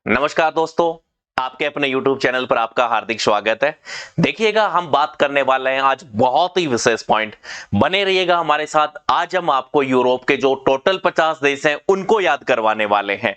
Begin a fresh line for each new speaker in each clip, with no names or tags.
नमस्कार दोस्तों, आपके अपने YouTube चैनल पर आपका हार्दिक स्वागत है। देखिएगा, हम बात करने वाले हैं आज बहुत ही विशेष पॉइंट। बने रहिएगा हमारे साथ। आज हम आपको यूरोप के जो टोटल 50 देश हैं उनको याद करवाने वाले हैं।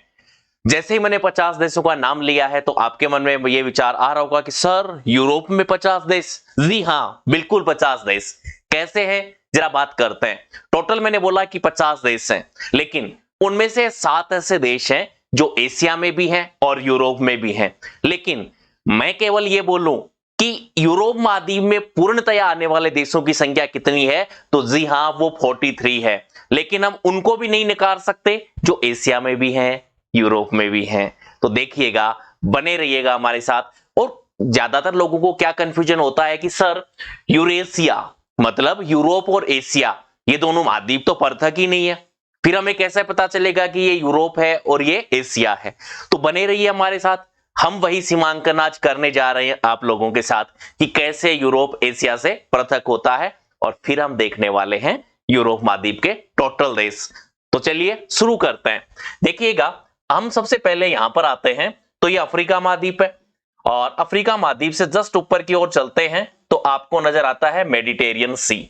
जैसे ही मैंने 50 देशों का नाम लिया है तो आपके मन में ये विचार आ रहा होगा कि सर, यूरोप में 50 देश? जी हाँ, बिल्कुल 50 देश। कैसे हैं, जरा बात करते हैं। टोटल मैंने बोला कि 50 देश हैं, लेकिन उनमें से 7 ऐसे देश हैं जो एशिया में भी हैं और यूरोप में भी हैं। लेकिन मैं केवल ये बोलूं कि यूरोप महाद्वीप में पूर्णतया आने वाले देशों की संख्या कितनी है, तो जी हां, वो 43 है। लेकिन हम उनको भी नहीं नकार सकते जो एशिया में भी हैं, यूरोप में भी हैं। तो देखिएगा, बने रहिएगा हमारे साथ। और ज्यादातर लोगों को क्या कंफ्यूजन होता है कि सर, यूरेशिया मतलब यूरोप और एशिया, ये दोनों महाद्वीप तो पृथक ही नहीं है, फिर हमें कैसे पता चलेगा कि ये यूरोप है और ये एशिया है? तो बने रहिए हमारे साथ। हम वही सीमांकन आज करने जा रहे हैं आप लोगों के साथ कि कैसे यूरोप एशिया से पृथक होता है, और फिर हम देखने वाले हैं यूरोप महाद्वीप के टोटल देश। तो चलिए शुरू करते हैं। देखिएगा, हम सबसे पहले यहां पर आते हैं तो ये अफ्रीका महाद्वीप है, और अफ्रीका महाद्वीप से जस्ट ऊपर की ओर चलते हैं तो आपको नजर आता है मेडिटेरियन सी।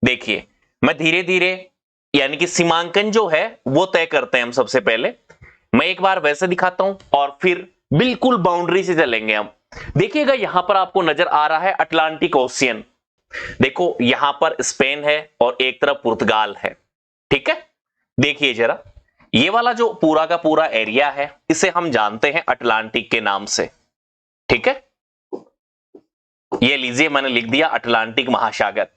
देखिए, मैं धीरे धीरे यानी कि सीमांकन जो है वो तय करते हैं हम। सबसे पहले मैं एक बार वैसे दिखाता हूं और फिर बिल्कुल बाउंड्री से चलेंगे हम। देखिएगा, यहां पर आपको नजर आ रहा है अटलांटिक ओशियन। देखो, यहां पर स्पेन है और एक तरफ पुर्तगाल है। ठीक है, देखिए जरा, ये वाला जो पूरा का पूरा एरिया है इसे हम जानते हैं अटलांटिक के नाम से। ठीक है, ये लीजिए, मैंने लिख दिया अटलांटिक महासागर।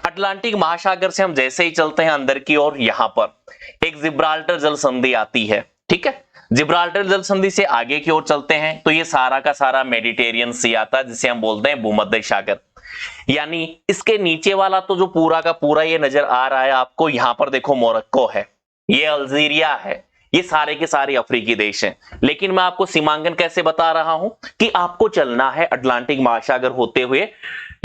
अटलांटिक महासागर से हम जैसे ही चलते हैं अंदर की ओर, यहां पर एक जिब्राल्टर जल संधि आती है। ठीक है, जिब्राल्टर जल संधि से आगे की ओर चलते हैं तो ये सारा का सारा मेडिटेरियन सी आता है, जिसे हम बोलते हैं भूमध्य सागर। यानी इसके नीचे वाला तो जो पूरा का पूरा ये नजर आ रहा है आपको, यहां पर देखो मोरक्को है, ये अल्जीरिया है, ये सारे के सारे अफ्रीकी देश हैं। लेकिन मैं आपको सीमांकन कैसे बता रहा हूं कि आपको चलना है अटलांटिक महासागर होते हुए,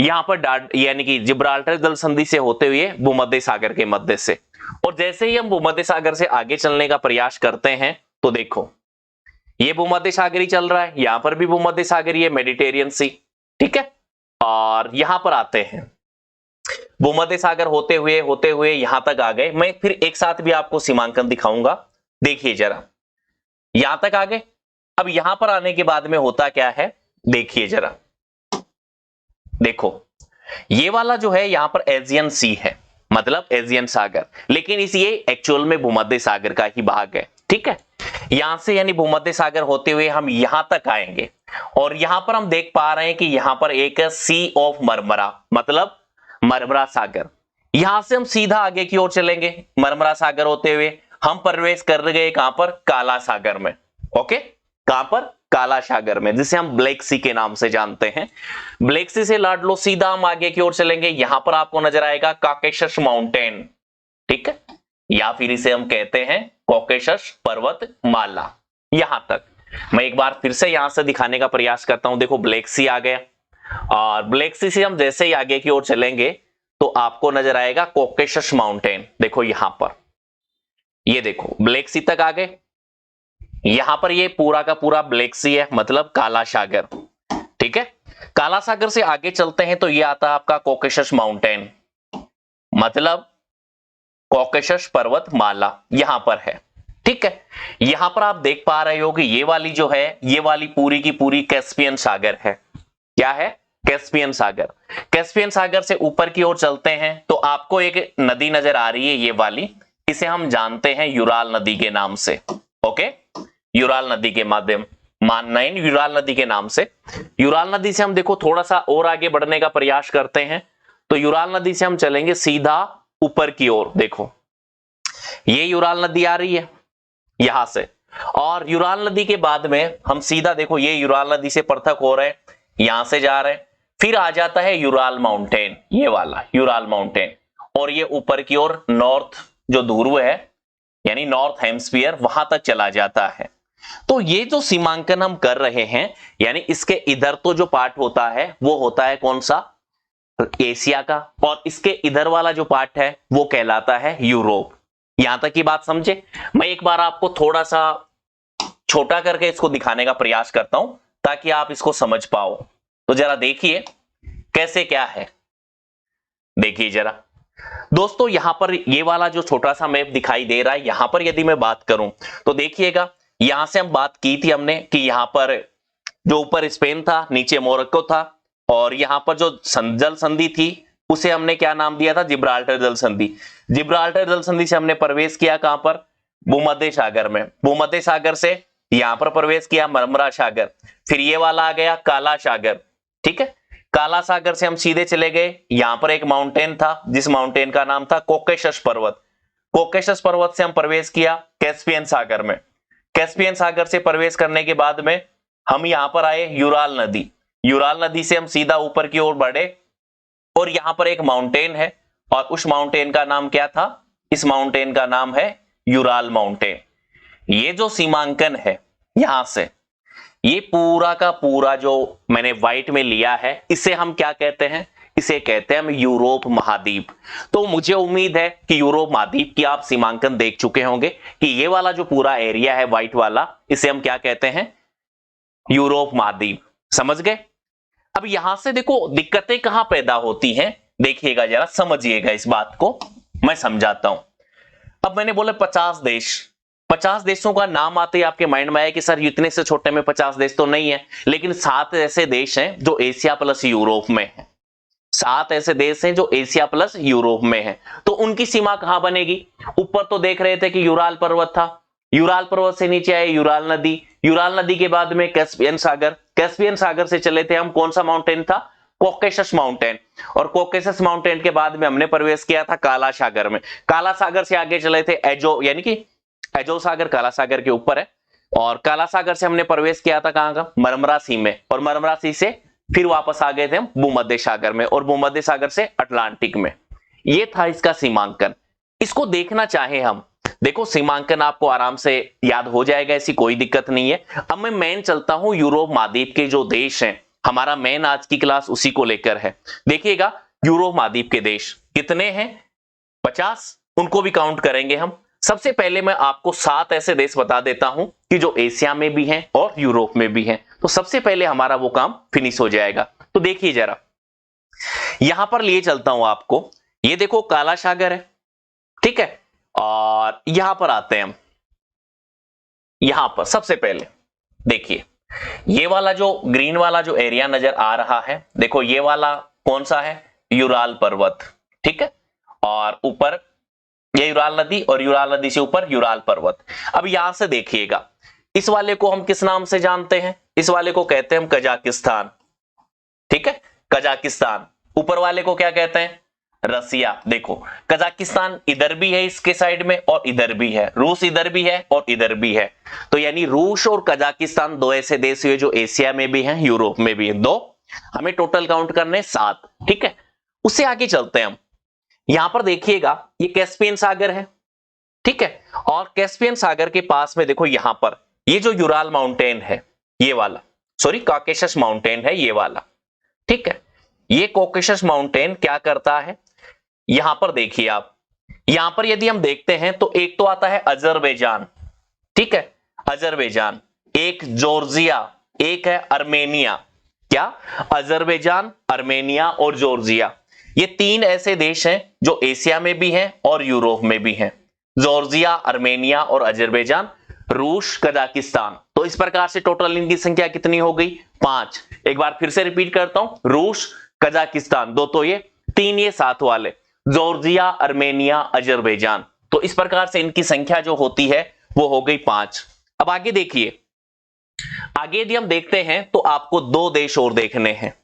यहां पर यानी कि जिब्राल्टर जल संधि से होते हुए भूमध्य सागर के मध्य से। और जैसे ही हम भूमध्य सागर से आगे चलने का प्रयास करते हैं तो देखो, ये भूमध्य सागर ही चल रहा है, यहां पर भी भूमध्य सागर, ये मेडिटेरियन सी। ठीक है, और यहां पर आते हैं, भूमध्य सागर होते हुए यहां तक आ गए। मैं फिर एक साथ भी आपको सीमांकन दिखाऊंगा। देखिए जरा, यहां तक आ गए। अब यहां पर आने के बाद में होता क्या है, देखिए जरा, देखो, ये वाला जो है यहां पर एजियन सी है, मतलब एजियन सागर, लेकिन इस ये एक्चुअल में भूमध्य सागर का ही भाग है। ठीक है, यहां से यानी भूमध्य सागर होते हुए हम यहां तक आएंगे, और यहां पर हम देख पा रहे हैं कि यहां पर एक सी ऑफ मरमरा, मतलब मरमरा सागर। यहां से हम सीधा आगे की ओर चलेंगे, मरमरा सागर होते हुए हम प्रवेश कर गए कहां पर, काला सागर में। ओके, कहां पर, काला सागर में, जिसे हम ब्लैक सी के नाम से जानते हैं। ब्लैक सी से लाड लो, सीधा हम आगे की ओर चलेंगे, यहां पर आपको नजर आएगा कॉकेशस माउंटेन। ठीक है, या फिर इसे हम कहते हैं कॉकेशस पर्वत माला। यहां तक मैं एक बार फिर से यहां से दिखाने का प्रयास करता हूं। देखो, ब्लैक सी आ गया, और ब्लैक सी से हम जैसे ही आगे की ओर चलेंगे तो आपको नजर आएगा कॉकेशस माउंटेन। देखो यहां पर, ये देखो, ब्लैक सी तक आ गए। यहां पर ये पूरा का पूरा ब्लैक सी है, मतलब काला सागर। ठीक है, काला सागर से आगे चलते हैं तो ये आता है आपका कॉकेशस माउंटेन, मतलब कॉकेशस पर्वत माला यहां पर है। ठीक है, यहां पर आप देख पा रहे हो कि ये वाली जो है, ये वाली पूरी की पूरी कैस्पियन सागर है। क्या है, कैस्पियन सागर। कैस्पियन सागर से ऊपर की ओर चलते हैं तो आपको एक नदी नजर आ रही है, ये वाली, इसे हम जानते हैं यूराल नदी के नाम से। ओके, यूराल नदी के माध्यम माननाइन यूराल नदी के नाम से। यूराल नदी से हम देखो थोड़ा सा और आगे बढ़ने का प्रयास करते हैं तो यूराल नदी से हम चलेंगे सीधा ऊपर की ओर। देखो, ये यूराल नदी आ रही है यहां से, और यूराल नदी के बाद में हम सीधा, देखो, ये यूराल नदी से पृथक हो रहे हैं, यहां से जा रहे हैं, फिर आ जाता है यूराल माउंटेन, ये वाला यूराल माउंटेन, और ये ऊपर की ओर नॉर्थ जो ध्रुव है, यानी नॉर्थ हेमस्फीयर, वहां तक चला जाता है। तो ये जो सीमांकन हम कर रहे हैं, यानी इसके इधर तो जो पार्ट होता है वो होता है कौन सा, एशिया का, और इसके इधर वाला जो पार्ट है वो कहलाता है यूरोप। यहां तक की बात समझे। मैं एक बार आपको थोड़ा सा छोटा करके इसको दिखाने का प्रयास करता हूं ताकि आप इसको समझ पाओ। तो जरा देखिए कैसे क्या है। देखिए जरा दोस्तों, यहां पर ये वाला जो छोटा सा मैप दिखाई दे रहा है, यहां पर यदि मैं बात करूं तो देखिएगा, यहां से हम बात की थी हमने कि यहां पर जो ऊपर स्पेन था, नीचे मोरक्को था, और यहां पर जो जल संधि थी उसे हमने क्या नाम दिया था, जिब्राल्टर जल संधि। जिब्राल्टर जल संधि से हमने प्रवेश किया कहां पर, भूमध्य सागर में। भूमध्य सागर से यहां पर प्रवेश किया मरमरा सागर, फिर ये वाला आ गया काला सागर। ठीक है, काला सागर से हम सीधे चले गए, यहां पर एक माउंटेन था जिस माउंटेन का नाम था कोकेशस पर्वत। कोकेशस पर्वत से हम प्रवेश किया कैस्पियन सागर में। कैस्पियन सागर से प्रवेश करने के बाद में हम यहां पर आए यूराल नदी। यूराल नदी से हम सीधा ऊपर की ओर बढ़े और यहां पर एक माउंटेन है, और उस माउंटेन का नाम क्या था, इस माउंटेन का नाम है यूराल माउंटेन। ये जो सीमांकन है यहां से, ये पूरा का पूरा जो मैंने व्हाइट में लिया है, इसे हम क्या कहते हैं, इसे कहते हैं हम यूरोप महाद्वीप। तो मुझे उम्मीद है कि यूरोप महाद्वीप की आप सीमांकन देख चुके होंगे कि ये वाला जो पूरा एरिया है व्हाइट वाला, इसे हम क्या कहते हैं, यूरोप महाद्वीप। समझ गए। अब यहां से देखो दिक्कतें कहां पैदा होती हैं, देखिएगा जरा, समझिएगा इस बात को, मैं समझाता हूं। अब मैंने बोला 50 देश, 50 देशों का नाम आते ही आपके माइंड में आया कि सर इतने से छोटे में 50 देश तो नहीं है, लेकिन 7 ऐसे देश हैं जो एशिया प्लस यूरोप में हैं। 7 ऐसे देश हैं जो एशिया प्लस यूरोप में हैं। तो उनकी सीमा कहां बनेगी, ऊपर तो देख रहे थे कि यूराल पर्वत था, यूराल पर्वत से नीचे आए यूराल नदी, यूराल नदी के बाद में कैस्पियन सागर, कैस्पियन सागर से चले थे हम, कौन सा माउंटेन था, कोकेशस माउंटेन, और कोकेशस माउंटेन के बाद में हमने प्रवेश किया था काला सागर में। काला सागर से आगे चले थे एजो, यानी कि एजो सागर काला सागर के ऊपर है, और काला सागर से हमने प्रवेश किया था कहां का, मरमरा सी में, और मरमरा सी से फिर वापस आ गए थे हम भूमध्य सागर में, और भूमध्य सागर से अटलांटिक में। ये था इसका सीमांकन। इसको देखना चाहे हम, देखो सीमांकन आपको आराम से याद हो जाएगा, ऐसी कोई दिक्कत नहीं है। अब मैं मेन चलता हूं यूरोप महाद्वीप के जो देश हैं, हमारा मेन आज की क्लास उसी को लेकर है। देखिएगा यूरोप महाद्वीप के देश कितने हैं, 50, उनको भी काउंट करेंगे हम। सबसे पहले मैं आपको 7 ऐसे देश बता देता हूं कि जो एशिया में भी हैं और यूरोप में भी हैं, तो सबसे पहले हमारा वो काम फिनिश हो जाएगा। तो देखिए जरा, यहां पर लिए चलता हूं आपको, ये देखो काला सागर है, ठीक है, और यहां पर आते हैं हम। यहां पर सबसे पहले देखिए, ये वाला जो ग्रीन वाला जो एरिया नजर आ रहा है, देखो ये वाला कौन सा है, यूराल पर्वत, ठीक है, और ऊपर ये यूराल नदी, और यूराल नदी से ऊपर यूराल पर्वत। अब यहां से देखिएगा, इस वाले को हम किस नाम से जानते हैं, इस वाले को कहते हैं हम कजाकिस्तान, ठीक है, कजाकिस्तान। ऊपर वाले को क्या कहते हैं, रसिया। देखो कजाकिस्तान इधर भी है इसके साइड में, और इधर भी है, रूस इधर भी है और इधर भी है। तो यानी रूस और कजाकिस्तान 2 ऐसे देश हुए जो एशिया में भी हैं, यूरोप में भी हैं। 2, हमें टोटल काउंट करने 7, ठीक है। उससे आगे चलते हैं हम। यहां पर देखिएगा ये कैस्पियन सागर है, ठीक है, और कैस्पियन सागर के पास में देखो यहां पर ये जो यूराल माउंटेन है, ये वाला, सॉरी कॉकेशस माउंटेन है ये वाला, ठीक है। ये कॉकेशस माउंटेन क्या करता है, यहां पर देखिए आप, यहां पर यदि हम देखते हैं तो एक तो आता है अजरबैजान, ठीक है, अजरबैजान, एक जॉर्जिया, एक है अर्मेनिया। क्या, अजरबैजान, अर्मेनिया और जॉर्जिया, ये 3 ऐसे देश हैं जो एशिया में भी हैं और यूरोप में भी हैं। जॉर्जिया, अर्मेनिया और अजरबैजान, रूस, कजाकिस्तान। तो इस प्रकार से टोटल इनकी संख्या कितनी हो गई, 5। एक बार फिर से रिपीट करता हूं, रूस, कजाकिस्तान 2, तो ये 3, ये 7 वाले, जॉर्जिया, अर्मेनिया, अजरबैजान। तो इस प्रकार से इनकी संख्या जो होती है वो हो गई 5। अब आगे देखिए, आगे यदि हम देखते हैं तो आपको 2 देश और देखने हैं,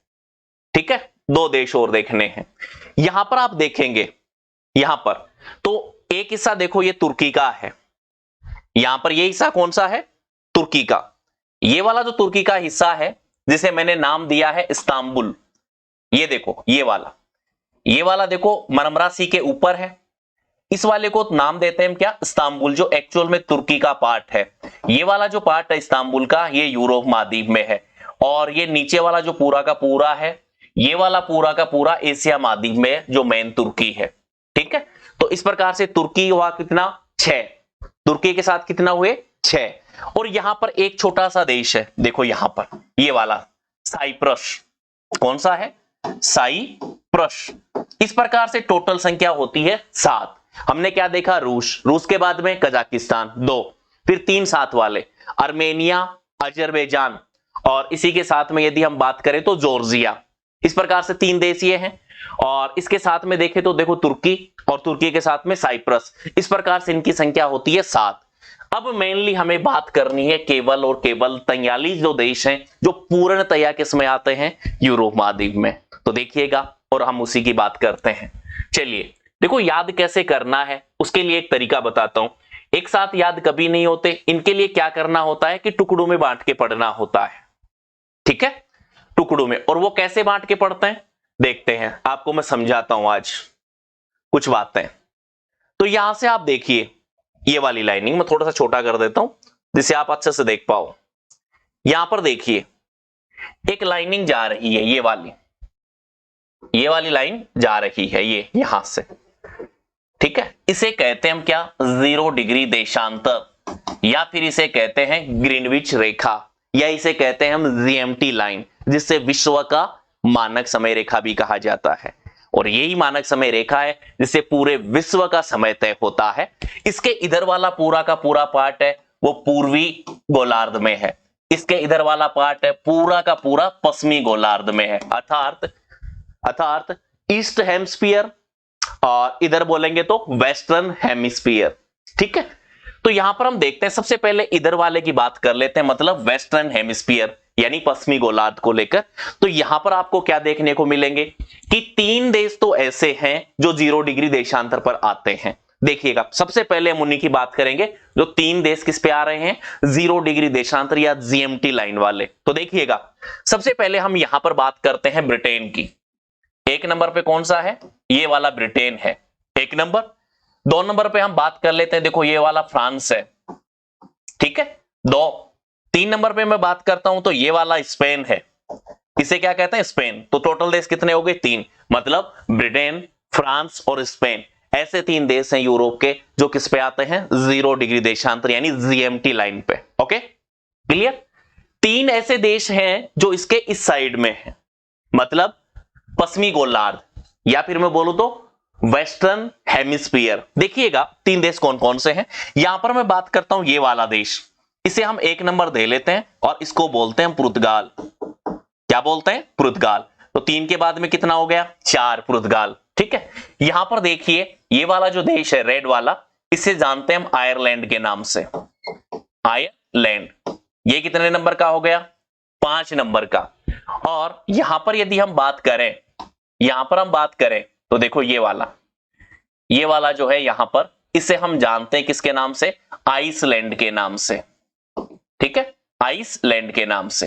ठीक है, 2 देश और देखने हैं। यहां पर आप देखेंगे, यहां पर तो एक हिस्सा देखो ये तुर्की का है, यहां पर ये हिस्सा कौन सा है, तुर्की का। ये वाला जो तुर्की का हिस्सा है जिसे मैंने नाम दिया है इस्तांबुल, ये देखो ये वाला देखो मरमरा सी के ऊपर है, इस वाले को नाम देते हैं हम क्या, इस्तांबुल, जो एक्चुअल में तुर्की का पार्ट है। ये वाला जो पार्ट है इस्तांबुल का, ये यूरोप महाद्वीप में है, और ये नीचे वाला जो पूरा का पूरा है, ये वाला पूरा का पूरा एशिया महाद्वीप में जो मेन तुर्की है, ठीक है। तो इस प्रकार से तुर्की हुआ कितना, 6, तुर्की के साथ कितना हुए, 6। और यहां पर एक छोटा सा देश है, देखो यहां पर ये वाला साइप्रस। कौन सा है? साइप्रस। इस प्रकार से टोटल संख्या होती है 7। हमने क्या देखा? रूस, रूस के बाद में कजाकिस्तान 2, फिर 3 साथ वाले अर्मेनिया, अजरबैजान, और इसी के साथ में यदि हम बात करें तो जॉर्जिया। इस प्रकार से 3 देश ये हैं। और इसके साथ में देखें तो देखो तुर्की, और तुर्की के साथ में साइप्रस। इस प्रकार से इनकी संख्या होती है 7। अब मेनली हमें बात करनी है केवल और केवल 43 जो देश हैं जो पूर्णतया किसमें आते हैं? यूरोप महाद्वीप में। तो देखिएगा और हम उसी की बात करते हैं। चलिए देखो, याद कैसे करना है उसके लिए एक तरीका बताता हूं। एक साथ याद कभी नहीं होते, इनके लिए क्या करना होता है कि टुकड़ों में बांट के पढ़ना होता है। ठीक है, टुकड़ों में। और वो कैसे बांट के पढ़ते हैं देखते हैं, आपको मैं समझाता हूं आज कुछ बातें। तो यहां से आप देखिए, ये वाली लाइनिंग मैं थोड़ा सा छोटा कर देता हूं जिससे आप अच्छे से देख पाओ। यहां पर देखिए एक लाइनिंग जा रही है, ये वाली लाइन जा रही है ये यहां से। ठीक है, इसे कहते हैं हम क्या? 0 डिग्री देशांतर, या फिर इसे कहते हैं ग्रीनविच रेखा, या इसे कहते हैं हम जीएमटी लाइन, जिससे विश्व का मानक समय रेखा भी कहा जाता है। और यही मानक समय रेखा है जिससे पूरे विश्व का समय तय होता है। इसके इधर वाला पूरा का पूरा पार्ट है वो पूर्वी गोलार्ध में है, इसके इधर वाला पार्ट है पूरा का पूरा पश्चिमी गोलार्ध में है, अर्थात ईस्ट हेमिस्फीयर, और इधर बोलेंगे तो वेस्टर्न हेमिस्फीयर। ठीक है, तो यहां पर हम देखते हैं, सबसे पहले इधर वाले की बात कर लेते हैं, मतलब वेस्टर्न हेमिस्फीयर यानी पश्चिमी गोलार्ध को लेकर। तो यहां पर आपको क्या देखने को मिलेंगे कि 3 देश तो ऐसे हैं जो 0 डिग्री देशांतर पर आते हैं। देखिएगा, सबसे पहले हम उन्हीं की बात करेंगे जो 3 देश किस पे आ रहे हैं? 0 डिग्री देशांतर या जीएमटी लाइन वाले। तो देखिएगा, सबसे पहले हम यहां पर बात करते हैं ब्रिटेन की। 1 नंबर पे कौन सा है? ये वाला ब्रिटेन है 1 नंबर। 2 नंबर पे हम बात कर लेते हैं, देखो ये वाला फ्रांस है। ठीक है, 2। 3 नंबर पे मैं बात करता हूं तो ये वाला स्पेन है, इसे क्या कहते हैं? स्पेन। तो टोटल देश कितने हो गए? 3, मतलब ब्रिटेन, फ्रांस और स्पेन, ऐसे 3 देश हैं यूरोप के जो किस पे आते हैं? 0 डिग्री देशांतर यानी जीएमटी लाइन पे। Okay, clear? 3 ऐसे देश हैं जो इसके इस साइड में है, मतलब पश्चिमी गोलार्ध, या फिर मैं बोलूं तो वेस्टर्न हेमिस्फीयर। देखिएगा 3 देश कौन कौन से हैं। यहां पर मैं बात करता हूं ये वाला देश, इसे हम 1 नंबर दे लेते हैं और इसको बोलते हैं पुर्तगाल। क्या बोलते हैं? पुर्तगाल। तो 3 के बाद में कितना हो गया? 4, पुर्तगाल। ठीक है, यहां पर देखिए ये वाला जो देश है रेड वाला, इसे जानते हैं हम आयरलैंड के नाम से। आयरलैंड, ये कितने नंबर का हो गया? 5 नंबर का। और यहां पर यदि हम बात करें, तो देखो ये वाला जो है यहां पर, इसे हम जानते हैं किसके नाम से? आइसलैंड के नाम से। ठीक है, आइसलैंड के नाम से।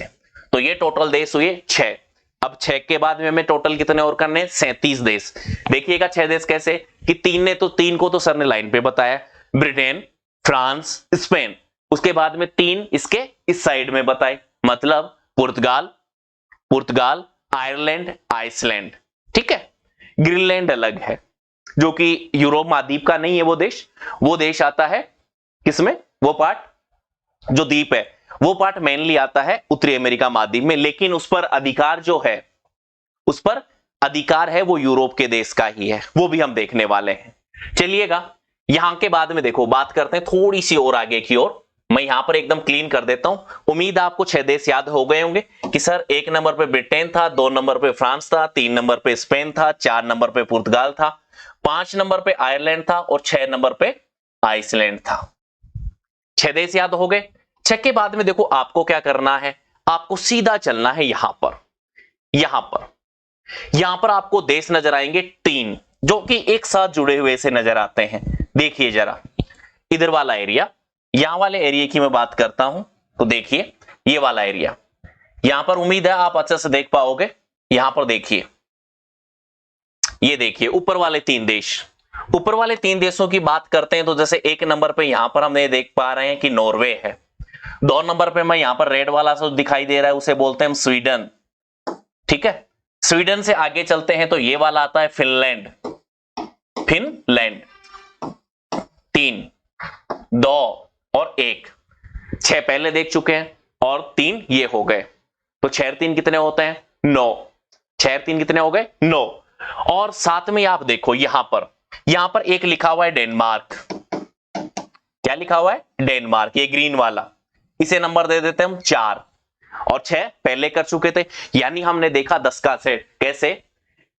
तो ये टोटल देश हुए 6। अब 6 के बाद में हमें टोटल कितने और करने? 37 देश। देखिएगा 6 देश कैसे कि 3 को तो सर ने लाइन पे बताया, ब्रिटेन, फ्रांस, स्पेन, उसके बाद में 3 इसके इस साइड में बताए, मतलब पुर्तगाल, आयरलैंड, आइसलैंड। ठीक है, ग्रीनलैंड अलग है जो कि यूरोप महाद्वीप का नहीं है। वो देश आता है किसमें? वो पार्ट जो द्वीप है वो पार्ट मेनली आता है उत्तरी अमेरिका महाद्वीप में, लेकिन उस पर अधिकार है वो यूरोप के देश का ही है, वो भी हम देखने वाले हैं। चलिएगा, यहां के बाद में देखो बात करते हैं थोड़ी सी और आगे की ओर। मैं यहां पर एकदम क्लीन कर देता हूं। उम्मीद आपको 6 देश याद हो गए होंगे कि सर 1 नंबर पे ब्रिटेन था, 2 नंबर पे फ्रांस था, 3 नंबर पे स्पेन था, 4 नंबर पे पुर्तगाल था, 5 नंबर पे आयरलैंड था और 6 नंबर पे आइसलैंड था। 6 देश याद हो गए। 6 के बाद में देखो आपको क्या करना है, आपको सीधा चलना है यहां पर आपको देश नजर आएंगे 3 जो कि एक साथ जुड़े हुए से नजर आते हैं। देखिए जरा इधर वाला एरिया, यहां वाले एरिया की मैं बात करता हूं तो देखिए ये वाला एरिया, यहां पर उम्मीद है आप अच्छे से देख पाओगे। यहां पर देखिए, ये देखिए ऊपर वाले 3 देशों की बात करते हैं तो जैसे 1 नंबर पे यहां पर हम ये देख पा रहे हैं कि नॉर्वे है। 2 नंबर पे मैं यहां पर रेड वाला सा दिखाई दे रहा है उसे बोलते हैं हम स्वीडन। ठीक है, स्वीडन से आगे चलते हैं तो ये वाला आता है फिनलैंड। 3, 2 और 1। 6 पहले देख चुके हैं और 3 ये हो गए, तो 6 3 कितने होते हैं? 9। 6 3 कितने हो गए? 9। और साथ में आप देखो यहां पर एक लिखा हुआ है डेनमार्क। क्या लिखा हुआ है? डेनमार्क, ये ग्रीन वाला। इसे नंबर दे देते हैं हम 4, और 6 पहले कर चुके थे, यानी हमने देखा 10 का सेट। कैसे?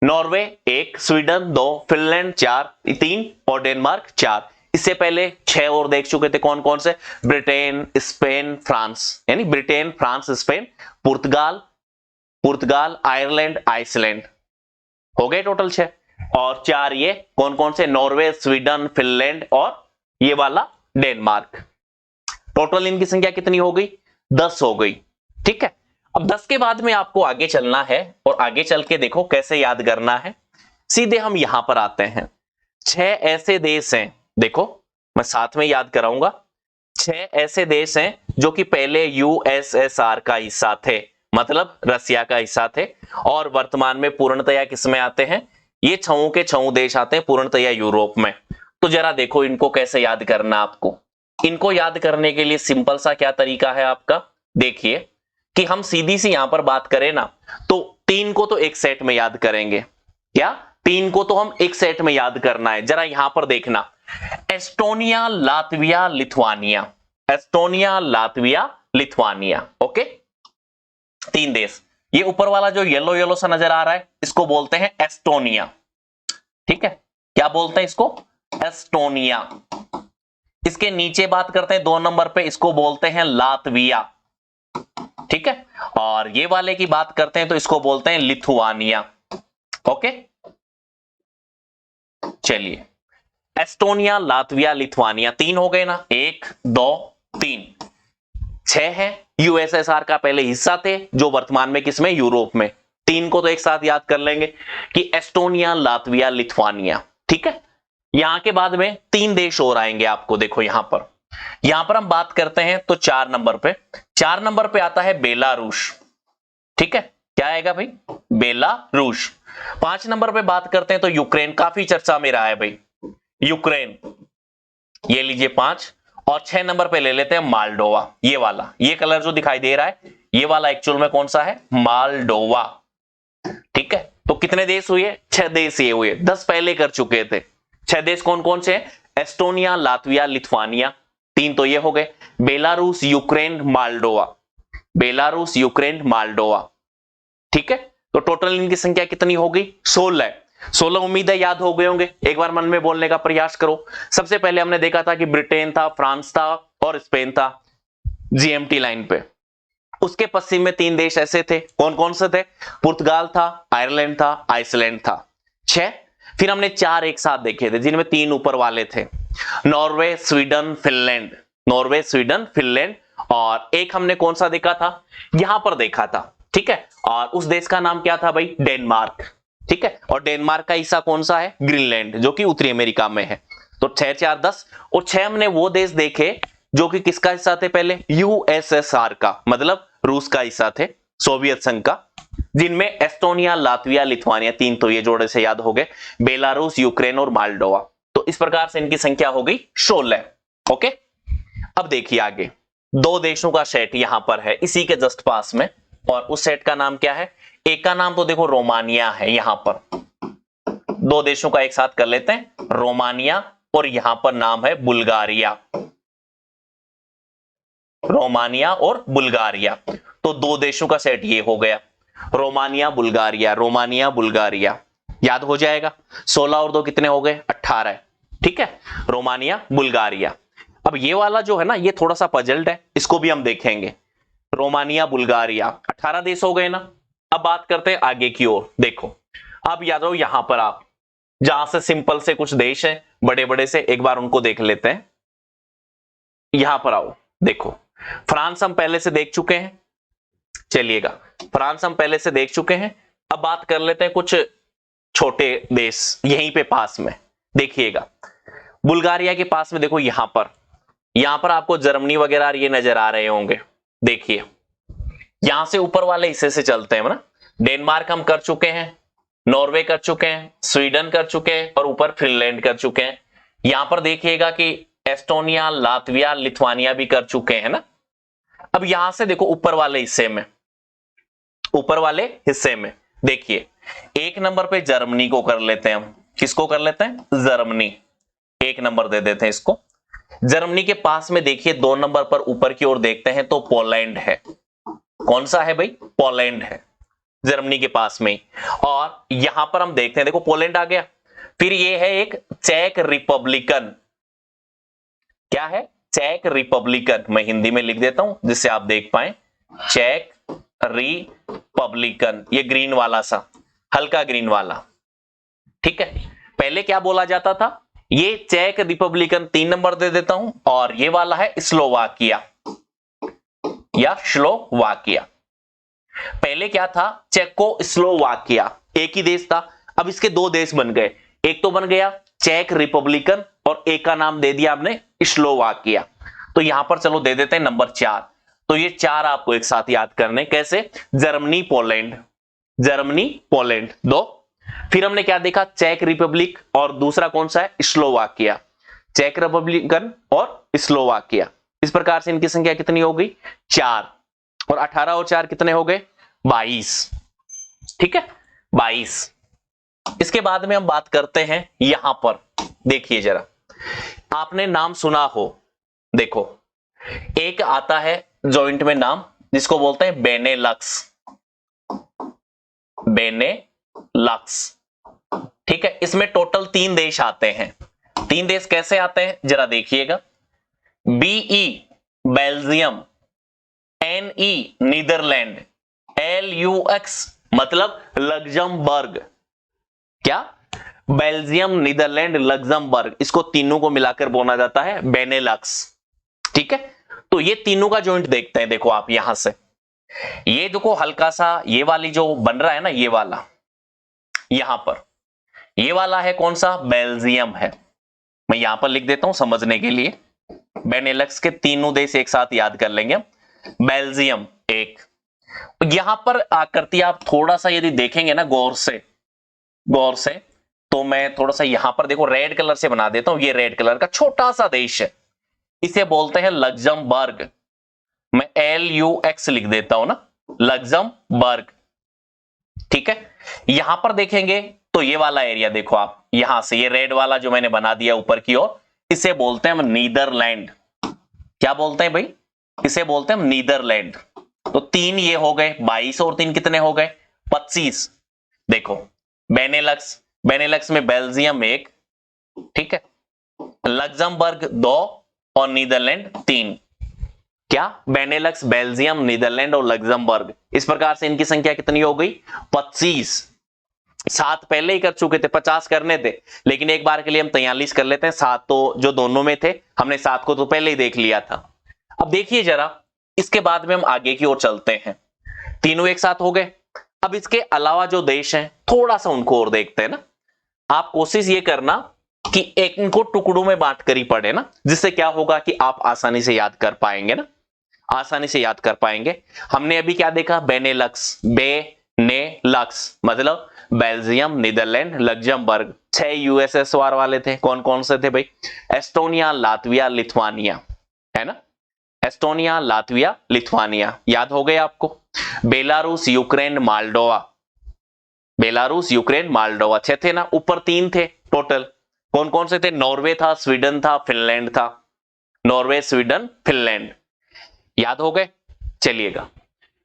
नॉर्वे 1, स्वीडन 2, फिनलैंड 4, 3 और डेनमार्क 4। इससे पहले 6 और देख चुके थे, कौन कौन से? ब्रिटेन, स्पेन, फ्रांस, यानी ब्रिटेन, फ्रांस, स्पेन, पुर्तगाल, आयरलैंड, आइसलैंड। हो गए टोटल 6। और 4 ये कौन कौन से? नॉर्वे, स्वीडन, फिनलैंड और ये वाला डेनमार्क। टोटल इनकी संख्या कितनी हो गई? 10 हो गई। ठीक है, अब 10 के बाद में आपको आगे चलना है, और आगे चल के देखो कैसे याद करना है। सीधे हम यहां पर आते हैं। 6 ऐसे देश हैं, देखो मैं साथ में याद कराऊंगा। 6 ऐसे देश हैं जो कि पहले यूएसएसआर का हिस्सा थे, मतलब रसिया का हिस्सा थे, और वर्तमान में पूर्णतया किसमें आते हैं? ये 6 के 6 देश आते हैं पूर्णतया यूरोप में। तो जरा देखो इनको कैसे याद करना आपको। इनको याद करने के लिए सिंपल सा क्या तरीका है आपका? देखिए कि हम सीधी सी यहां पर बात करें ना, तो 3 को तो एक सेट में याद करेंगे। क्या? 3 को तो हम एक सेट में याद करना है। जरा यहां पर देखना, Estonia, Latvia, Lithuania. Estonia, Latvia, Lithuania. Okay, 3 देश। ये ऊपर वाला जो येलो येलो सा नजर आ रहा है, इसको बोलते हैं एस्टोनिया। ठीक है, क्या बोलते हैं इसको? एस्टोनिया। इसके नीचे बात करते हैं 2 नंबर पे, इसको बोलते हैं लातविया। ठीक है, और ये वाले की बात करते हैं तो इसको बोलते हैं लिथुआनिया। ओके, चलिए, एस्टोनिया, लातविया, लिथुआनिया 3 हो गए ना? 1 2 3। 6 है, यूएसएसआर का पहले हिस्सा थे, जो वर्तमान में किसमें? यूरोप में। 3 को तो एक साथ याद कर लेंगे कि एस्टोनिया, लातविया, लिथुआनिया। ठीक है, यहां के बाद में 3 देश और आएंगे आपको। देखो यहां पर हम बात करते हैं तो 4 नंबर पे, 4 नंबर पे आता है बेलारूस। ठीक है, क्या आएगा भाई? बेलारूस। 5 नंबर पे बात करते हैं तो यूक्रेन, काफी चर्चा में रहा है भाई, यूक्रेन, ये लीजिए 5। और 6 नंबर पे ले लेते हैं मालडोवा। ये वाला, ये कलर जो दिखाई दे रहा है, ये वाला एक्चुअल में कौन सा है? मालडोवा। ठीक है, तो कितने देश हुए? 6 देश ये हुए। 10 पहले कर चुके थे। 6 देश कौन कौन से हैं? Estonia, Latvia, Lithuania. 3 तो ये हो गए, Belarus, Ukraine, Moldova. Belarus, Ukraine, Moldova. ठीक है, तो टोटल इनकी संख्या कितनी होगी? 16 है। 16 उम्मीद है याद हो गए होंगे। एक बार मन में बोलने का प्रयास करो। सबसे पहले हमने देखा था कि ब्रिटेन था, फ्रांस था और स्पेन था जीएमटी लाइन पे। उसके पश्चिम में 3 देश ऐसे थे, कौन कौन से थे? पुर्तगाल था, आयरलैंड था, आइसलैंड था। 6। फिर हमने 4 एक साथ देखे थे, जिनमें 3 ऊपर वाले थे, Norway, Sweden, Finland. Norway, Sweden, Finland. और एक हमने कौन सा देखा था? यहां पर देखा था। ठीक है, और उस देश का नाम क्या था भाई? डेनमार्क। ठीक है, और डेनमार्क का हिस्सा कौन सा है? ग्रीनलैंड, जो कि उत्तरी अमेरिका में है। तो 6 4 10, और 6 हमने वो देश देखे जो कि किसका हिस्सा थे? पहले यूएसएसआर का, मतलब रूस का हिस्सा थे, सोवियत संघ का, जिनमें एस्टोनिया, लातविया, लिथुआनिया 3 तो ये जोड़े से याद हो गए, बेलारूस, यूक्रेन और मालडोवा। तो इस प्रकार से इनकी संख्या हो गई 16। ओके, अब देखिए आगे 2 देशों का सेट यहां पर है, इसी के जस्ट पास में, और उस सेट का नाम क्या है? एक का नाम तो देखो रोमानिया है। यहां पर 2 देशों का एक साथ कर लेते हैं, रोमानिया, और यहां पर नाम है बुल्गारिया। रोमानिया और बुल्गारिया, तो 2 देशों का सेट ये हो गया, रोमानिया बुल्गारिया, रोमानिया बुल्गारिया। याद हो जाएगा। 16 और 2 कितने हो गए? 18। ठीक है, रोमानिया बुल्गारिया। अब ये वाला जो है ना, ये थोड़ा सा पजल्ड है, इसको भी हम देखेंगे। रोमानिया बुल्गारिया 18 देश हो गए ना। अब बात करते हैं आगे की ओर। देखो अब याद हो, यहां पर आप जहां से सिंपल से कुछ देश हैं बड़े बड़े से, एक बार उनको देख लेते हैं। यहां पर आओ, देखो फ्रांस हम पहले से देख चुके हैं। चलिएगा, फ्रांस हम पहले से देख चुके हैं। अब बात कर लेते हैं कुछ छोटे देश यहीं पे पास में। देखिएगा, बुल्गारिया के पास में देखो, यहां पर आपको जर्मनी वगैरह ये नजर आ रहे होंगे। देखिए, यहां से ऊपर वाले हिस्से से चलते हैं ना। डेनमार्क हम कर चुके हैं, नॉर्वे कर चुके हैं, स्वीडन कर चुके हैं, और ऊपर फिनलैंड कर चुके हैं। यहां पर देखिएगा कि एस्टोनिया, लातविया, लिथुआनिया भी कर चुके हैं ना। अब यहां से देखो ऊपर वाले हिस्से में देखिए, एक नंबर पे जर्मनी को कर लेते हैं हम। किसको कर लेते हैं? जर्मनी। एक नंबर दे देते हैं इसको। जर्मनी के पास में देखिए 2 नंबर पर ऊपर की ओर देखते हैं तो पोलैंड है। कौन सा है भाई? पोलैंड है जर्मनी के पास में। और यहां पर हम देखते हैं, देखो पोलैंड आ गया। फिर ये है एक चेक रिपब्लिकन। क्या है? चेक रिपब्लिकन। मैं हिंदी में लिख देता हूं जिससे आप देख पाए। चेक रिपब्लिकन, ये ग्रीन वाला सा, हल्का ग्रीन वाला। ठीक है, पहले क्या बोला जाता था? ये चेक रिपब्लिकन 3 नंबर दे देता हूं, और ये वाला है स्लोवाकिया या स्लोवाकिया। पहले क्या था? चेको स्लोवाकिया एक ही देश था। अब इसके 2 देश बन गए। एक तो बन गया चेक रिपब्लिकन और एक का नाम दे दिया आपने स्लोवाकिया। तो यहां पर चलो दे देते हैं नंबर 4। तो ये 4 आपको एक साथ याद करने। कैसे? Germany Poland, Germany Poland 2। फिर हमने क्या देखा? चेक रिपब्लिक, और दूसरा कौन सा है? स्लोवाकिया। चेक रिपब्लिकन और स्लोवाकिया। इस प्रकार से इनकी संख्या कितनी हो गई? 4। और 18 और 4 कितने हो गए? 22। ठीक है, 22। इसके बाद में हम बात करते हैं यहां पर। देखिए जरा, आपने नाम सुना हो, देखो एक आता है जॉइंट में नाम जिसको बोलते हैं बेनेलक्स। बेनेलक्स, ठीक है। इसमें टोटल 3 देश आते हैं। 3 देश कैसे आते हैं जरा देखिएगा। बीई बेल्जियम, एनई नीदरलैंड, एलयूएक्स मतलब लग्जमबर्ग। क्या? बेल्जियम, नीदरलैंड, लग्जमबर्ग, इसको तीनों को मिलाकर बोला जाता है बेनेलक्स। ठीक है, तो ये तीनों का जॉइंट देखते हैं। देखो आप यहां से, ये देखो हल्का सा ये वाली जो बन रहा है ना, ये वाला यहां पर, ये वाला है कौन सा? बेल्जियम है। मैं यहां पर लिख देता हूं समझने के लिए। बेनेलक्स के तीनों देश एक साथ याद कर लेंगे। बेल्जियम एक। यहां पर आकृति आप थोड़ा सा यदि देखेंगे ना गौर से, तो मैं थोड़ा सा यहां पर देखो रेड कलर से बना देता हूं। ये रेड कलर का छोटा सा देश है, इसे बोलते हैं लग्जमबर्ग। मैं LUX लिख देता हूं ना, लग्जमबर्ग। ठीक है, यहां पर देखेंगे तो ये वाला एरिया देखो आप, यहां से ये रेड वाला जो मैंने बना दिया ऊपर की ओर, इसे बोलते हैं हम नीदरलैंड। क्या बोलते हैं भाई? इसे बोलते हैं हम नीदरलैंड। तो 3 ये हो गए, 22 और 3 कितने हो गए? 25। देखो बेनेलक्स में बेल्जियम 1, ठीक है, लग्जमबर्ग 2 और नीदरलैंड 3। क्या? बेनेलक्स, बेल्जियम, नीदरलैंड और लग्जमबर्ग। इस प्रकार से इनकी संख्या कितनी हो गई? 25। 7 पहले ही कर चुके थे, 50 करने थे, लेकिन एक बार के लिए हम 43 कर लेते हैं। 7 तो जो दोनों में थे, हमने 7 को तो पहले ही देख लिया था। अब देखिए जरा, इसके बाद में हम आगे की ओर चलते हैं। तीनों एक साथ हो गए। अब इसके अलावा जो देश हैं थोड़ा सा उनको और देखते हैं ना। आप कोशिश ये करना कि एक इनको टुकड़ों में बांट कर ही पढ़े ना, जिससे क्या होगा कि आप आसानी से याद कर पाएंगे ना, आसानी से याद कर पाएंगे। हमने अभी क्या देखा? बेनेलक्स, बेनेलक्स मतलब बेल्जियम, नीदरलैंड, लग्जमबर्ग। 6 USSR वाले थे। कौन कौन से थे भाई? एस्टोनिया, लातविया, लिथुआनिया, है ना। एस्टोनिया, लातविया, लिथुआनिया याद हो गए आपको। Belarus, Ukraine, Moldova. Belarus, Ukraine, Moldova 6 थे ना, ऊपर 3 थे टोटल। कौन कौन से थे? नॉर्वे था, स्वीडन था, फिनलैंड था। नॉर्वे, स्वीडन, फिनलैंड याद हो गए। चलिएगा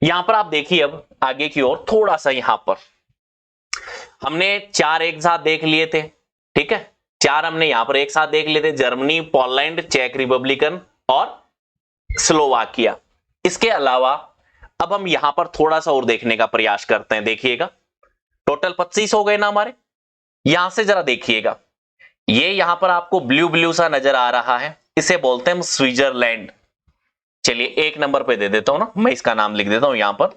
यहां पर आप देखिए, अब आगे की ओर थोड़ा सा, यहां पर हमने 4 एक साथ देख लिए थे। ठीक है, 4 हमने यहां पर एक साथ देख लिए थे, जर्मनी, पोलैंड, चेक रिपब्लिकन और स्लोवाकिया। इसके अलावा अब हम यहां पर थोड़ा सा और देखने का प्रयास करते हैं। देखिएगा टोटल 25 हो गए ना हमारे। यहां से जरा देखिएगा, ये यहां पर आपको ब्लू ब्लू सा नजर आ रहा है, इसे बोलते हैं हम स्विट्जरलैंड। चलिए 1 नंबर पे दे देता हूं ना, मैं इसका नाम लिख देता हूं यहां पर,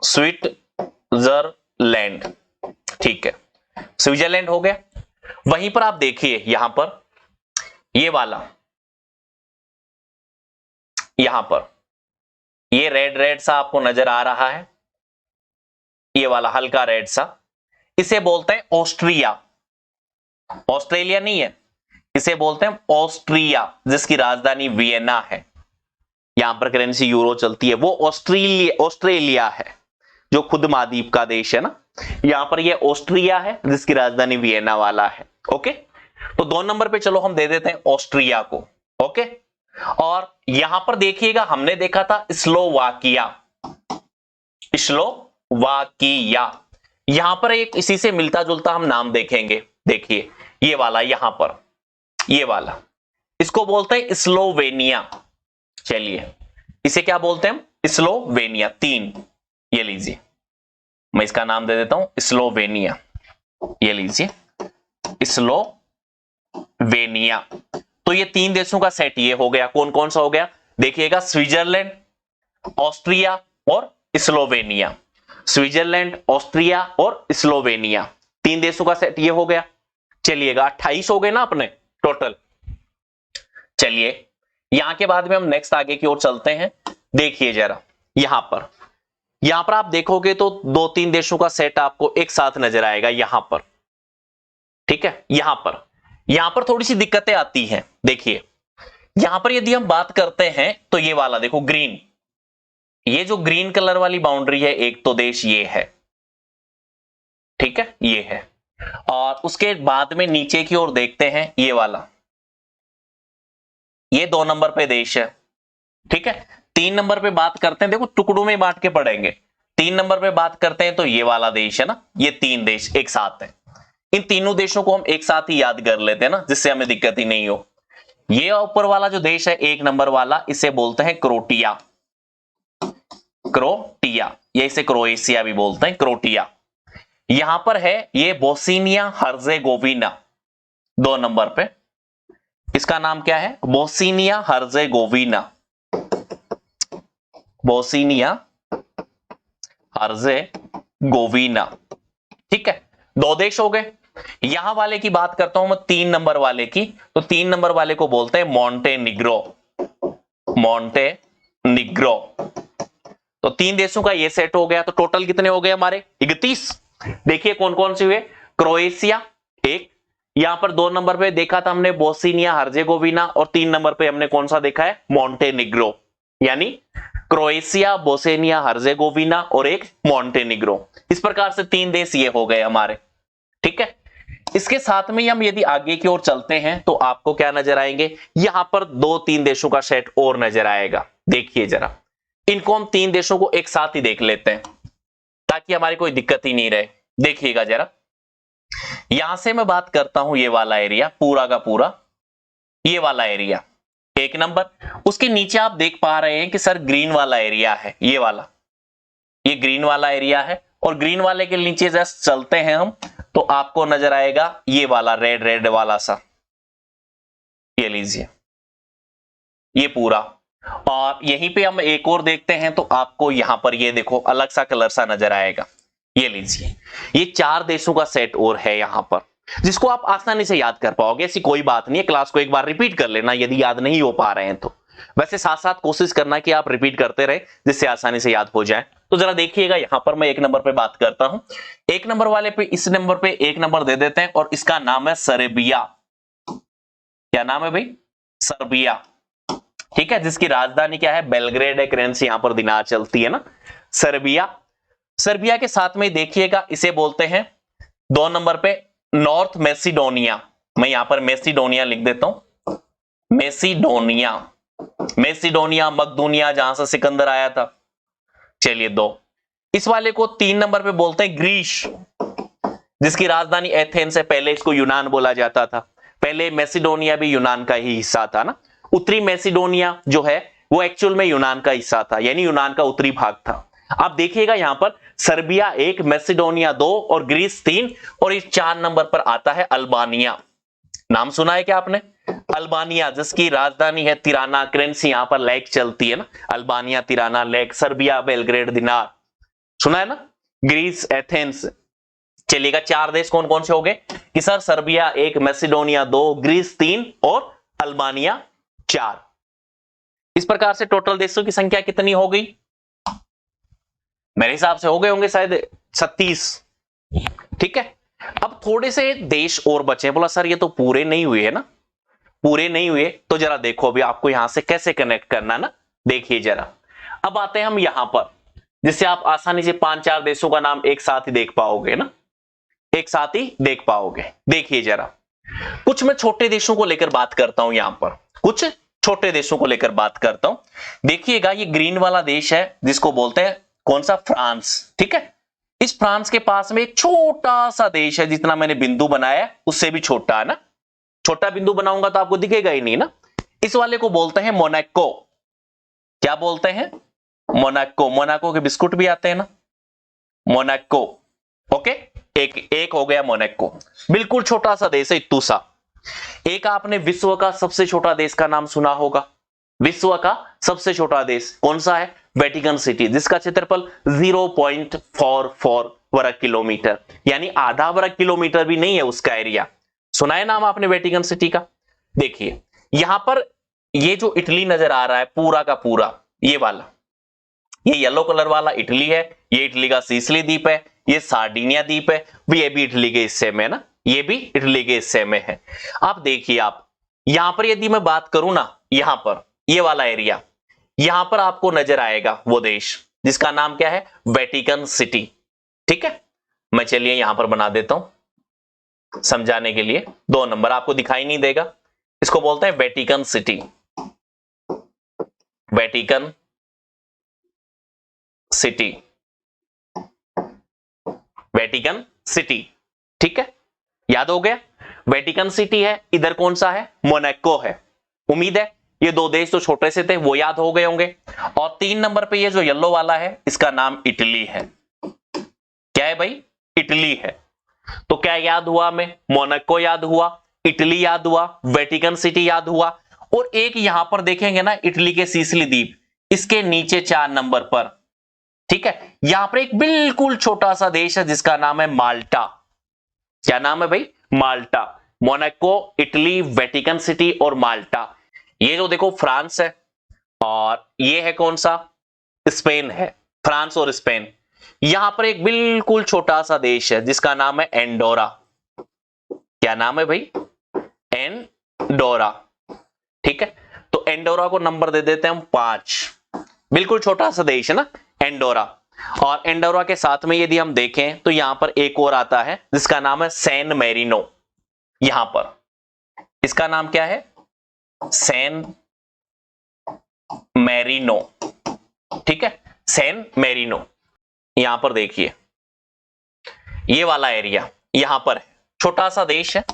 स्विट्जरलैंड। ठीक है, स्विट्जरलैंड हो गया। वहीं पर आप देखिए यहां पर ये वाला, यहां पर ये रेड रेड सा आपको नजर आ रहा है, ये वाला हल्का रेड सा, इसे बोलते हैं ऑस्ट्रिया। ऑस्ट्रेलिया नहीं है, इसे बोलते हैं ऑस्ट्रिया, जिसकी राजधानी वियना है। यहां पर करेंसी यूरो चलती है, वो ऑस्ट्रेलिया है जो खुद महाद्वीप का देश है ना। यहां पर ये ऑस्ट्रिया है जिसकी राजधानी वियना वाला है। ओके, तो 2 नंबर पे चलो हम दे देते हैं ऑस्ट्रिया को। ओके, और यहां पर देखिएगा हमने देखा था स्लोवाकिया, स्लोवाकिया। यहां पर एक इसी से मिलता जुलता हम नाम देखेंगे, देखिए ये वाला, यहां पर ये वाला, इसको बोलते हैं स्लोवेनिया। चलिए इसे क्या बोलते हैं हम? स्लोवेनिया। 3 ये लीजिए, मैं इसका नाम दे देता हूं स्लोवेनिया। ये लीजिए स्लोवेनिया। तो ये 3 देशों का सेट ये हो गया। कौन कौन सा हो गया? देखिएगा, स्विट्जरलैंड, ऑस्ट्रिया और स्लोवेनिया। स्विट्जरलैंड, ऑस्ट्रिया और स्लोवेनिया, 3 देशों का सेट ये हो गया। चलिएगा 28 हो गए ना अपने टोटल। चलिए यहां के बाद में हम नेक्स्ट आगे की ओर चलते हैं। देखिए जरा, यहां पर आप देखोगे तो 2-3 देशों का सेट आपको एक साथ नजर आएगा यहां पर। ठीक है, यहां पर थोड़ी सी दिक्कतें आती हैं। देखिए यहां पर यदि हम बात करते हैं तो ये वाला देखो ग्रीन, ये जो ग्रीन कलर वाली बाउंड्री है, एक तो देश ये है, ठीक है, ये है। और उसके बाद में नीचे की ओर देखते हैं ये वाला, ये 2 नंबर पे देश है। ठीक है, 3 नंबर पे बात करते हैं, देखो टुकड़ों में बांट के पढ़ेंगे। 3 नंबर पे बात करते हैं तो ये वाला देश है ना, ये 3 देश एक साथ है। इन तीनों देशों को हम एक साथ ही याद कर लेते हैं ना, जिससे हमें दिक्कत ही नहीं हो। ये ऊपर वाला जो देश है 1 नंबर वाला, इसे बोलते हैं क्रोटिया। क्रोटिया, ये इसे क्रोएशिया भी बोलते हैं, क्रोटिया। यहां पर है ये बोस्निया हर्जेगोविना 2 नंबर पे, इसका नाम क्या है? Bosnia Herzegovina. Bosnia Herzegovina. ठीक है, 2 देश हो गए। यहां वाले की बात करता हूं मैं 3 नंबर वाले की, तो 3 नंबर वाले को बोलते हैं मॉन्टेनिग्रो। मॉन्टेनिग्रो। तो 3 देशों का ये सेट हो गया। तो टोटल कितने हो गए हमारे? 31। देखिए कौन कौन से हुए? क्रोएशिया एक, यहां पर 2 नंबर पे देखा था हमने बोस्निया हर्जेगोविना, और 3 नंबर पे हमने कौन सा देखा है? मॉन्टेनिग्रो। यानी क्रोएशिया, बोस्निया हर्जेगोविना और एक मॉन्टेनिग्रो। इस प्रकार से 3 देश ये हो गए हमारे। ठीक है, इसके साथ में हम यदि आगे की ओर चलते हैं तो आपको क्या नजर आएंगे? यहां पर 2-3 देशों का सेट और नजर आएगा। देखिए जरा, इनको हम 3 देशों को एक साथ ही देख लेते हैं ताकि हमारी कोई दिक्कत ही नहीं रहे। देखिएगा जरा, यहां से मैं बात करता हूं ये वाला एरिया, पूरा का पूरा ये वाला एरिया 1 नंबर। उसके नीचे आप देख पा रहे हैं कि सर ग्रीन वाला एरिया है, ये वाला, ये ग्रीन वाला एरिया है। और ग्रीन वाले के नीचे जस्ट चलते हैं हम तो आपको नजर आएगा ये वाला रेड रेड वाला सा, ये लीजिए, ये पूरा। और यहीं पे हम एक और देखते हैं तो आपको यहां पर ये देखो अलग सा कलर सा नजर आएगा, ये लीजिए। ये 4 देशों का सेट और है यहां पर, जिसको आप आसानी से याद कर पाओगे। ऐसी कोई बात नहीं है, क्लास को एक बार रिपीट कर लेना यदि याद नहीं हो पा रहे हैं तो। वैसे साथ साथ कोशिश करना कि आप रिपीट करते रहे जिससे आसानी से याद हो जाए। तो जरा देखिएगा, यहां पर मैं 1 नंबर पे बात करता हूं। 1 नंबर वाले पे, इस नंबर पे 1 नंबर दे देते हैं और इसका नाम है सर्बिया। क्या नाम है भाई? सर्बिया। ठीक है, जिसकी राजधानी क्या है? बेलग्रेड है। करेंसी यहां पर दिनार चलती है ना, सर्बिया। सर्बिया के साथ में देखिएगा इसे बोलते हैं 2 नंबर पे नॉर्थ मैसिडोनिया। मैं यहां पर मैसिडोनिया लिख देता हूं, मैसिडोनिया। मैसिडोनिया, मकदूनिया, जहां से सिकंदर आया था। चलिए 2। इस वाले को 3 नंबर पे बोलते हैं ग्रीस, जिसकी राजधानी एथेंस है। पहले इसको यूनान बोला जाता था, पहले मैसिडोनिया भी यूनान का ही हिस्सा था ना। उत्तरी मैसिडोनिया जो है वो एक्चुअल में यूनान का हिस्सा था, यानी यूनान का उत्तरी भाग था। आप देखिएगा यहां पर सर्बिया 1, मैसिडोनिया 2 और ग्रीस 3, और इस 4 नंबर पर आता है अल्बानिया। नाम सुना है क्या आपने? अल्बानिया, जिसकी राजधानी है तिराना। करेंसी यहां पर लेक चलती है ना, Albania, Tirana, lake, Serbia, Belgrade, dinar. सुना है ना? Greece, Athens. चलिएगा 4 देश कौन कौन से हो गए कि सर सर्बिया 1, मैसिडोनिया 2, ग्रीस 3 और अल्बानिया 4। इस प्रकार से टोटल देशों की संख्या कितनी हो गई? मेरे हिसाब से हो गए होंगे शायद 36। ठीक है, अब थोड़े से देश और बचे। बोला सर ये तो पूरे नहीं हुए है ना, पूरे नहीं हुए। तो जरा देखो अभी आपको यहां से कैसे कनेक्ट करना है ना। देखिए जरा, अब आते हैं हम यहां पर, जिससे आप आसानी से 5-4 देशों का नाम एक साथ ही देख पाओगे ना, एक साथ ही देख पाओगे। देखिए जरा, कुछ मैं छोटे देशों को लेकर बात करता हूं, यहां पर कुछ छोटे देशों को लेकर बात करता हूं। देखिएगा, ये ग्रीन वाला देश है जिसको बोलते हैं कौन सा, फ्रांस। ठीक है, इस फ्रांस के पास में एक छोटा सा देश है, जितना मैंने बिंदु बनाया है उससे भी छोटा है ना, छोटा बिंदु बनाऊंगा तो आपको दिखेगा ही नहीं ना। इस वाले को बोलते हैं मोनाको। क्या बोलते हैं? मोनाको। मोनाको के बिस्कुट भी आते हैं ना, मोनाको। ओके, एक एक हो गया मोनाको, बिल्कुल छोटा सा देश है, इत्तू सा। एक आपने विश्व का सबसे छोटा देश का नाम सुना होगा, विश्व का सबसे छोटा देश कौन सा है? वेटिकन सिटी, जिसका क्षेत्रफल 0.44 वर्ग किलोमीटर, यानी आधा वर्ग किलोमीटर भी नहीं है उसका एरिया। सुना है नाम आपने वेटिकन सिटी का? देखिए यहां पर ये जो इटली नजर आ रहा है पूरा का पूरा, ये वाला, ये येलो कलर वाला इटली है, ये इटली का सीसली द्वीप है, ये सार्डिनिया द्वीप है, ये भी इटली के हिस्से में है ना, ये भी इटली के हिस्से में है। आप देखिए, आप यहां पर यदि मैं बात करूं ना, यहां पर ये वाला एरिया, यहां पर आपको नजर आएगा वो देश जिसका नाम क्या है? Vatican city. ठीक है, मैं चलिए यहां पर बना देता हूं समझाने के लिए। 2 नंबर आपको दिखाई नहीं देगा, इसको बोलते हैं Vatican city, Vatican city, Vatican city. ठीक है, याद हो गया, वेटिकन सिटी है, इधर कौन सा है? मोनाको है। उम्मीद है ये 2 देश जो छोटे से थे वो याद हो गए होंगे। और 3 नंबर पे ये जो येलो वाला है, इसका नाम इटली है। क्या है भाई? इटली है। तो क्या याद हुआ हमें? मोनाको याद हुआ, इटली याद हुआ, वेटिकन सिटी याद हुआ, और एक यहां पर देखेंगे ना, इटली के सीसली द्वीप, इसके नीचे 4 नंबर पर, ठीक है, यहां पर एक बिल्कुल छोटा सा देश है जिसका नाम है माल्टा। क्या नाम है भाई? माल्टा। मोनाको, इटली, वेटिकन सिटी और माल्टा। ये जो देखो फ्रांस है, और ये है कौन सा? स्पेन है। फ्रांस और स्पेन। यहां पर एक बिल्कुल छोटा सा देश है जिसका नाम है एंडोरा। क्या नाम है भाई? एंडोरा। ठीक है, तो एंडोरा को नंबर दे देते हैं हम 5। बिल्कुल छोटा सा देश है ना एंडोरा। और एंडोरा के साथ में यदि हम देखें तो यहां पर एक और आता है जिसका नाम है सैन मेरिनो। यहां पर इसका नाम क्या है? San Marino. ठीक है, सैन मेरिनो। यहां पर देखिए, ये वाला एरिया यहां पर है, छोटा सा देश है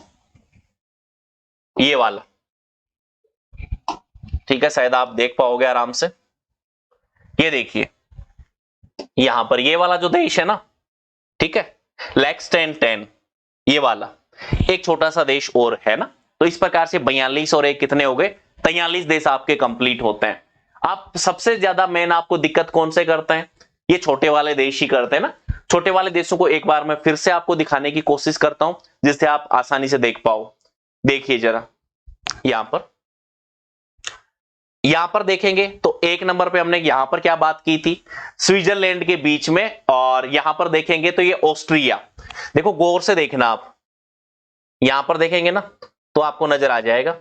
ये वाला। ठीक है, शायद आप देख पाओगे आराम से। ये देखिए, यहां पर ये वाला जो देश है ना, ठीक है, लेक्सटेनटेन, ये वाला एक छोटा सा देश और है ना। तो इस प्रकार से 42 और एक कितने हो गए? 43 देश आपके कंप्लीट होते हैं। आप सबसे ज्यादा मेन आपको दिक्कत कौन से करते हैं? ये छोटे वाले देश ही करते हैं ना। छोटे वाले देशों को एक बार मैं फिर से आपको दिखाने की कोशिश करता हूं जिससे आप आसानी से देख पाओ। देखिए जरा, यहां पर देखेंगे तो 1 नंबर पे हमने यहां पर क्या बात की थी? स्विट्जरलैंड के बीच में। और यहां पर देखेंगे तो ये ऑस्ट्रिया। देखो गौर से देखना, आप यहां पर देखेंगे ना तो आपको नजर आ जाएगा,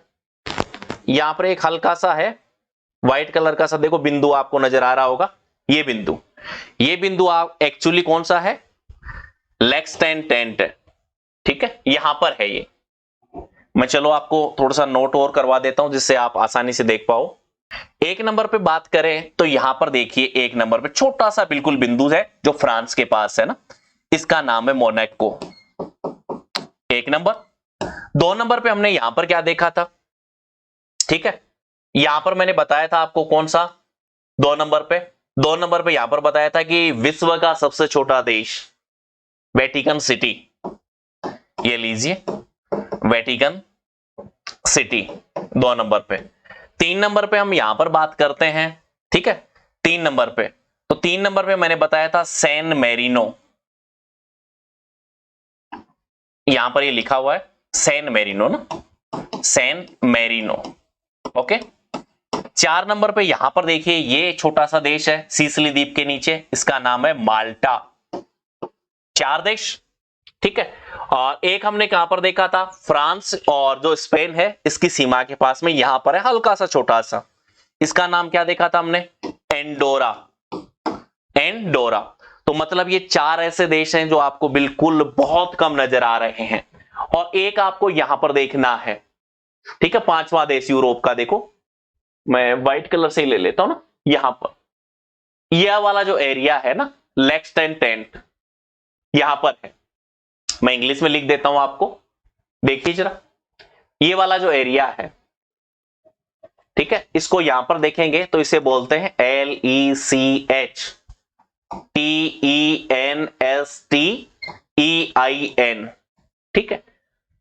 यहां पर एक हल्का सा है व्हाइट कलर का सा, देखो बिंदु आपको नजर आ रहा होगा। ये बिंदु आप एक्चुअली कौन सा है? लेक्सटेनटेन। ठीक है, यहां पर है ये। मैं चलो आपको थोड़ा सा नोट और करवा देता हूं जिससे आप आसानी से देख पाओ। 1 नंबर पे बात करें तो यहां पर देखिए, 1 नंबर पे छोटा सा बिल्कुल बिंदु है जो फ्रांस के पास है ना, इसका नाम है मोनाको। 1 नंबर। 2 नंबर पे हमने यहां पर क्या देखा था? ठीक है, यहां पर मैंने बताया था आपको कौन सा? 2 नंबर पे यहां पर बताया था कि विश्व का सबसे छोटा देश वेटिकन सिटी। ये लीजिए, वेटिकन सिटी 2 नंबर पे। 3 नंबर पे हम यहां पर बात करते हैं, ठीक है, 3 नंबर पे। तो 3 नंबर पे मैंने बताया था सैन मेरिनो। यहां पर ये लिखा हुआ है सैन मेरिनो ना, सैन मेरिनो। ओके। 4 नंबर पे यहां पर देखिए, ये छोटा सा देश है सीसली द्वीप के नीचे, इसका नाम है माल्टा। 4 देश, ठीक है। और एक हमने कहां पर देखा था? फ्रांस और जो स्पेन है इसकी सीमा के पास में, यहां पर है हल्का सा छोटा सा, इसका नाम क्या देखा था हमने? एंडोरा। एंडोरा। तो मतलब ये 4 ऐसे देश हैं जो आपको बिल्कुल बहुत कम नजर आ रहे हैं, और एक आपको यहां पर देखना है, ठीक है। 5वां देश यूरोप का देखो, मैं व्हाइट कलर से ही ले लेता हूं ना, यहां पर यह वाला जो एरिया है ना, लेक्सटेंटेंट, यहां पर है। मैं इंग्लिश में लिख देता हूं आपको, देखिए जरा, ये वाला जो एरिया है, ठीक है, इसको यहां पर देखेंगे तो इसे बोलते हैं LECHTENSTEIN, ठीक है।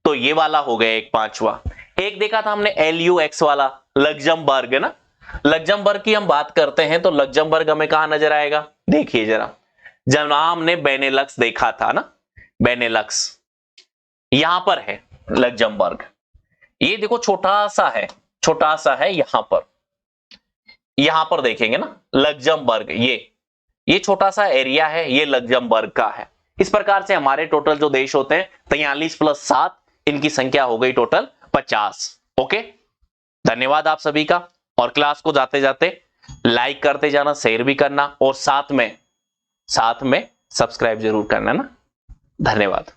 तो ये वाला हो गया एक 5वां। एक देखा था हमने LUX वाला, लग्जमबर्ग है ना। लग्जमबर्ग की हम बात करते हैं तो लग्जमबर्ग हमें कहां नजर आएगा? देखिए जरा, जब हमने बेनेलक्स देखा था ना, बेनेलक्स यहां पर है लग्जमबर्ग। ये देखो छोटा सा है, छोटा सा है यहां पर देखेंगे ना लग्जमबर्ग, ये छोटा सा एरिया है, ये लग्जमबर्ग का है। इस प्रकार से हमारे टोटल जो देश होते हैं 43 + 7, इनकी संख्या हो गई टोटल 50। ओके, धन्यवाद आप सभी का। और क्लास को जाते जाते लाइक करते जाना, शेयर भी करना, और साथ में सब्सक्राइब जरूर करना ना। धन्यवाद।